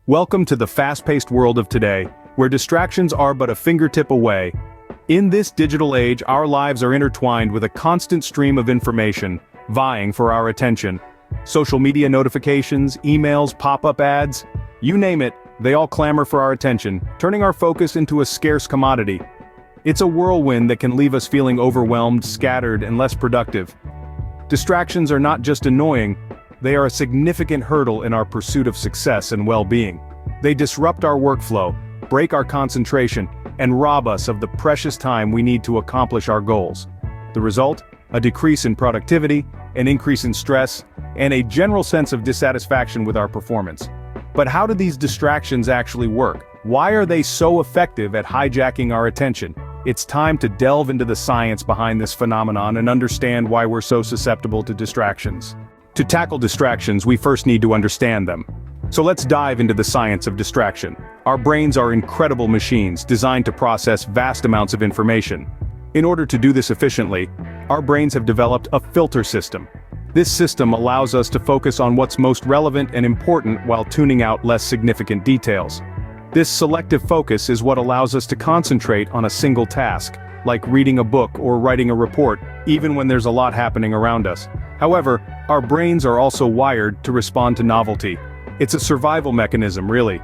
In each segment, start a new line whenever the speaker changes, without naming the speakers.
Welcome to the fast-paced world of today, where distractions are but a fingertip away. In this digital age, our lives are intertwined with a constant stream of information, vying for our attention. Social media notifications, emails, pop-up ads, you name it, they all clamor for our attention, turning our focus into a scarce commodity. It's a whirlwind that can leave us feeling overwhelmed, scattered, and less productive. Distractions are not just annoying, they are a significant hurdle in our pursuit of success and well-being. They disrupt our workflow, break our concentration, and rob us of the precious time we need to accomplish our goals. The result? A decrease in productivity, an increase in stress, and a general sense of dissatisfaction with our performance. But how do these distractions actually work? Why are they so effective at hijacking our attention? It's time to delve into the science behind this phenomenon and understand why we're so susceptible to distractions. To tackle distractions, we first need to understand them. So let's dive into the science of distraction. Our brains are incredible machines designed to process vast amounts of information. In order to do this efficiently, our brains have developed a filter system. This system allows us to focus on what's most relevant and important while tuning out less significant details. This selective focus is what allows us to concentrate on a single task, like reading a book or writing a report, even when there's a lot happening around us. However, our brains are also wired to respond to novelty. It's a survival mechanism, really.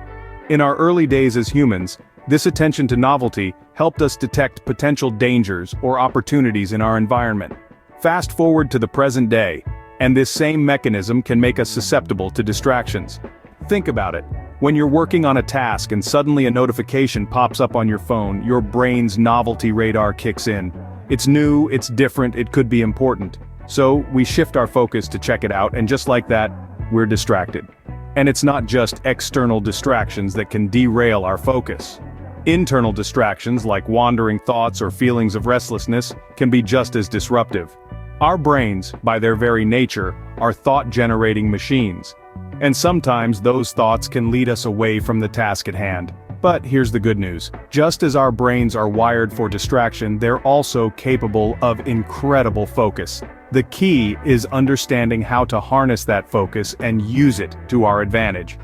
In our early days as humans, this attention to novelty helped us detect potential dangers or opportunities in our environment. Fast forward to the present day, and this same mechanism can make us susceptible to distractions. Think about it. When you're working on a task and suddenly a notification pops up on your phone, your brain's novelty radar kicks in. It's new, it's different, it could be important. So, we shift our focus to check it out, and just like that, we're distracted. And it's not just external distractions that can derail our focus. Internal distractions like wandering thoughts or feelings of restlessness can be just as disruptive. Our brains, by their very nature, are thought-generating machines. And sometimes those thoughts can lead us away from the task at hand. But here's the good news. Just as our brains are wired for distraction, they're also capable of incredible focus. The key is understanding how to harness that focus and use it to our advantage.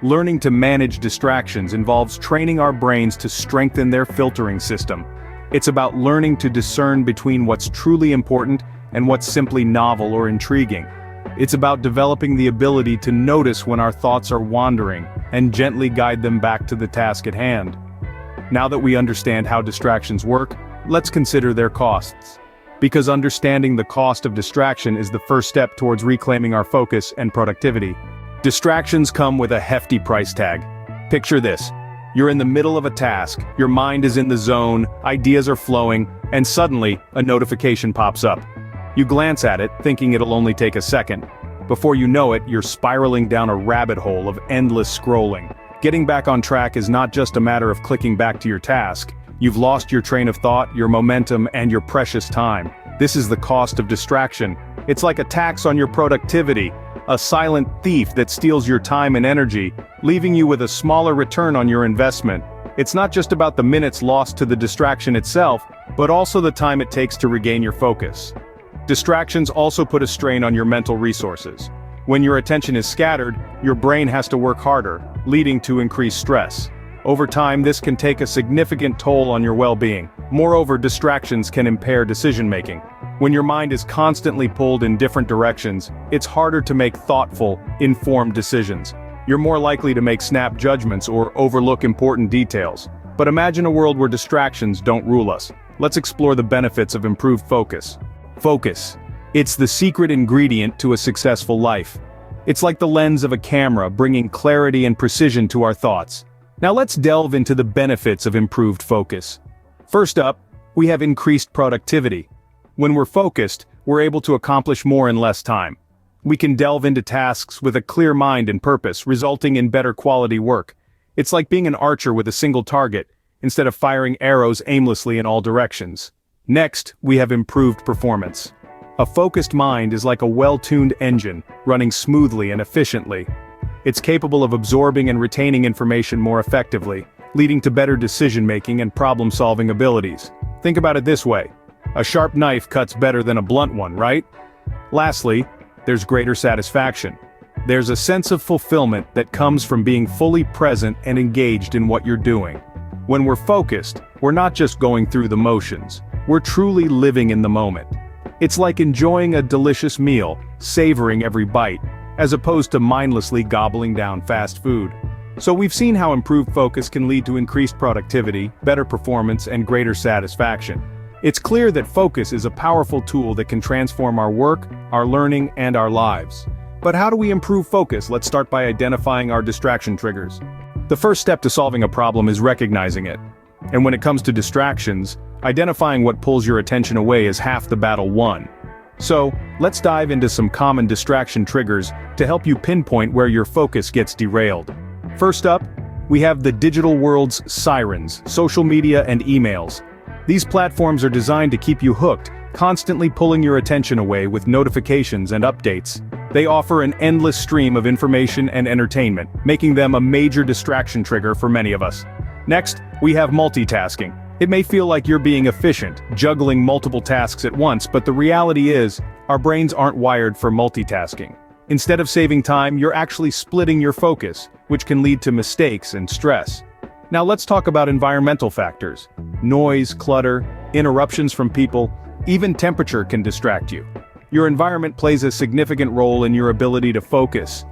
Learning to manage distractions involves training our brains to strengthen their filtering system. It's about learning to discern between what's truly important and what's simply novel or intriguing. It's about developing the ability to notice when our thoughts are wandering and gently guide them back to the task at hand. Now that we understand how distractions work, let's consider their costs. Because understanding the cost of distraction is the first step towards reclaiming our focus and productivity. Distractions come with a hefty price tag. Picture this. You're in the middle of a task, your mind is in the zone, ideas are flowing, and suddenly, a notification pops up. You glance at it, thinking it'll only take a second. Before you know it, you're spiraling down a rabbit hole of endless scrolling. Getting back on track is not just a matter of clicking back to your task. You've lost your train of thought, your momentum, and your precious time. This is the cost of distraction. It's like a tax on your productivity, a silent thief that steals your time and energy, leaving you with a smaller return on your investment. It's not just about the minutes lost to the distraction itself, but also the time it takes to regain your focus. Distractions also put a strain on your mental resources. When your attention is scattered, your brain has to work harder, leading to increased stress. Over time, this can take a significant toll on your well-being. Moreover, distractions can impair decision-making. When your mind is constantly pulled in different directions, it's harder to make thoughtful, informed decisions. You're more likely to make snap judgments or overlook important details. But imagine a world where distractions don't rule us. Let's explore the benefits of improved focus. Focus. It's the secret ingredient to a successful life. It's like the lens of a camera, bringing clarity and precision to our thoughts. Now let's delve into the benefits of improved focus. First up, we have increased productivity. When we're focused, we're able to accomplish more in less time. We can delve into tasks with a clear mind and purpose, resulting in better quality work. It's like being an archer with a single target, instead of firing arrows aimlessly in all directions. Next, we have improved performance. A focused mind is like a well-tuned engine, running smoothly and efficiently. It's capable of absorbing and retaining information more effectively, leading to better decision-making and problem-solving abilities. Think about it this way. A sharp knife cuts better than a blunt one, right? Lastly, there's greater satisfaction. There's a sense of fulfillment that comes from being fully present and engaged in what you're doing. When we're focused, we're not just going through the motions, we're truly living in the moment. It's like enjoying a delicious meal, savoring every bite, as opposed to mindlessly gobbling down fast food. So we've seen how improved focus can lead to increased productivity, better performance, and greater satisfaction. It's clear that focus is a powerful tool that can transform our work, our learning, and our lives. But how do we improve focus? Let's start by identifying our distraction triggers. The first step to solving a problem is recognizing it. And when it comes to distractions, identifying what pulls your attention away is half the battle won. So, let's dive into some common distraction triggers to help you pinpoint where your focus gets derailed. First up, we have the digital world's sirens, social media and emails. These platforms are designed to keep you hooked, constantly pulling your attention away with notifications and updates. They offer an endless stream of information and entertainment, making them a major distraction trigger for many of us. Next, we have multitasking. It may feel like you're being efficient, juggling multiple tasks at once, but the reality is, our brains aren't wired for multitasking. Instead of saving time, you're actually splitting your focus, which can lead to mistakes and stress. Now let's talk about environmental factors. Noise, clutter, interruptions from people, even temperature can distract you. Your environment plays a significant role in your ability to focus.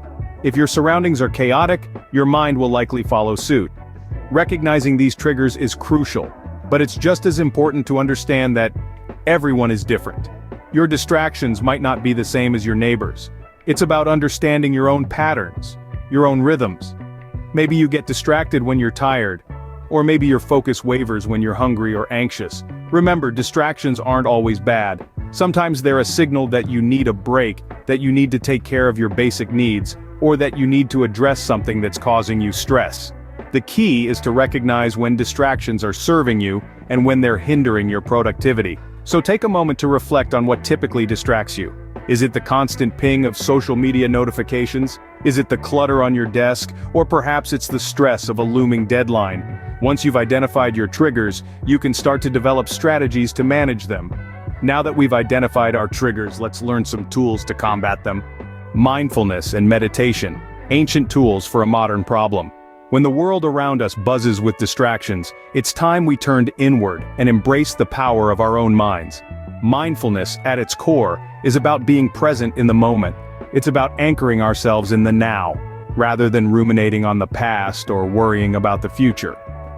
If your surroundings are chaotic, your mind will likely follow suit. Recognizing these triggers is crucial, but it's just as important to understand that everyone is different. Your distractions might not be the same as your neighbors. It's about understanding your own patterns, your own rhythms. Maybe you get distracted when you're tired, or maybe your focus wavers when you're hungry or anxious. Remember, distractions aren't always bad. Sometimes they're a signal that you need a break, that you need to take care of your basic needs, or that you need to address something that's causing you stress. The key is to recognize when distractions are serving you and when they're hindering your productivity. So take a moment to reflect on what typically distracts you. Is it the constant ping of social media notifications? Is it the clutter on your desk? Or perhaps it's the stress of a looming deadline? Once you've identified your triggers, you can start to develop strategies to manage them. Now that we've identified our triggers, let's learn some tools to combat them. Mindfulness and meditation, ancient tools for a modern problem. When the world around us buzzes with distractions, it's time we turned inward and embraced the power of our own minds. Mindfulness, at its core, is about being present in the moment. It's about anchoring ourselves in the now, rather than ruminating on the past or worrying about the future.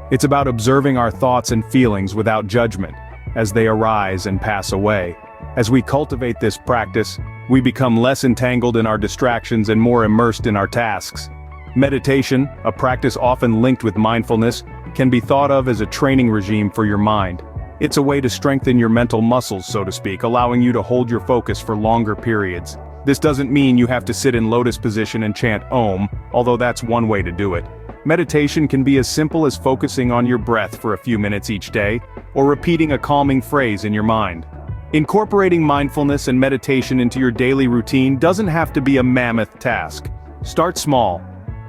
It's about observing our thoughts and feelings without judgment, as they arise and pass away. As we cultivate this practice, we become less entangled in our distractions and more immersed in our tasks. Meditation, a practice often linked with mindfulness, can be thought of as a training regime for your mind. It's a way to strengthen your mental muscles, so to speak, allowing you to hold your focus for longer periods. This doesn't mean you have to sit in lotus position and chant Om, although that's one way to do it. Meditation can be as simple as focusing on your breath for a few minutes each day, or repeating a calming phrase in your mind. Incorporating mindfulness and meditation into your daily routine doesn't have to be a mammoth task. Start small.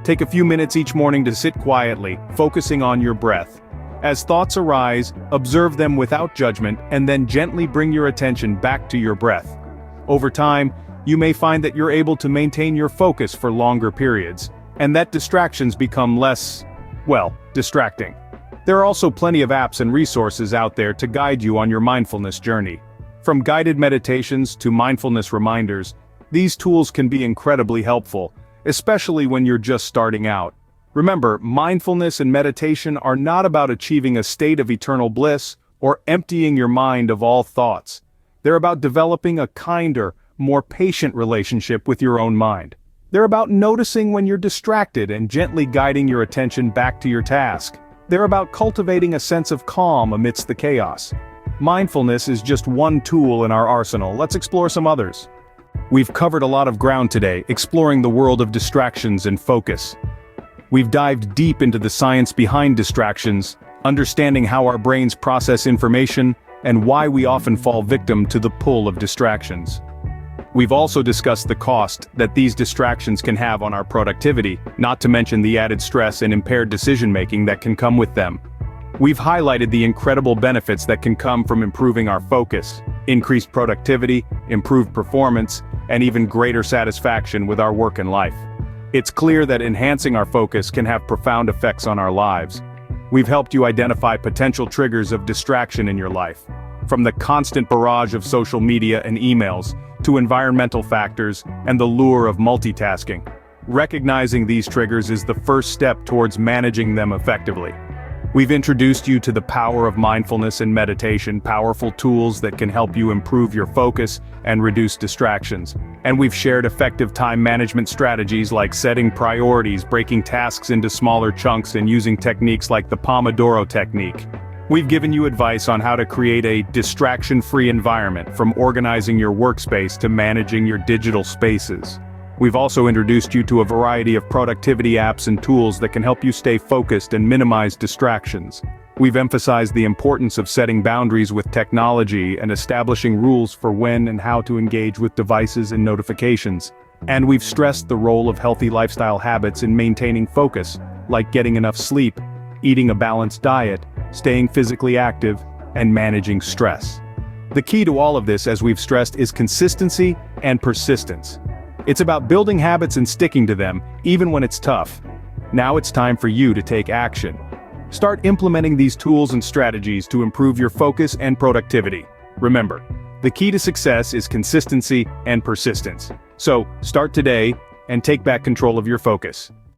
Take a few minutes each morning to sit quietly, focusing on your breath. As thoughts arise, observe them without judgment and then gently bring your attention back to your breath. Over time, you may find that you're able to maintain your focus for longer periods, and that distractions become less, distracting. There are also plenty of apps and resources out there to guide you on your mindfulness journey. From guided meditations to mindfulness reminders, these tools can be incredibly helpful, especially when you're just starting out. Remember, mindfulness and meditation are not about achieving a state of eternal bliss or emptying your mind of all thoughts. They're about developing a kinder, more patient relationship with your own mind. They're about noticing when you're distracted and gently guiding your attention back to your task. They're about cultivating a sense of calm amidst the chaos. Mindfulness is just one tool in our arsenal. Let's explore some others. We've covered a lot of ground today, exploring the world of distractions and focus. We've dived deep into the science behind distractions, understanding how our brains process information, and why we often fall victim to the pull of distractions. We've also discussed the cost that these distractions can have on our productivity, not to mention the added stress and impaired decision-making that can come with them. We've highlighted the incredible benefits that can come from improving our focus, increased productivity, improved performance, and even greater satisfaction with our work and life. It's clear that enhancing our focus can have profound effects on our lives. We've helped you identify potential triggers of distraction in your life, from the constant barrage of social media and emails, to environmental factors and the lure of multitasking. Recognizing these triggers is the first step towards managing them effectively. We've introduced you to the power of mindfulness and meditation, powerful tools that can help you improve your focus and reduce distractions. And we've shared effective time management strategies like setting priorities, breaking tasks into smaller chunks, and using techniques like the Pomodoro technique. We've given you advice on how to create a distraction-free environment, from organizing your workspace to managing your digital spaces. We've also introduced you to a variety of productivity apps and tools that can help you stay focused and minimize distractions. We've emphasized the importance of setting boundaries with technology and establishing rules for when and how to engage with devices and notifications. And we've stressed the role of healthy lifestyle habits in maintaining focus, like getting enough sleep, eating a balanced diet, staying physically active, and managing stress. The key to all of this, as we've stressed, is consistency and persistence. It's about building habits and sticking to them, even when it's tough. Now it's time for you to take action. Start implementing these tools and strategies to improve your focus and productivity. Remember, the key to success is consistency and persistence. So, start today and take back control of your focus.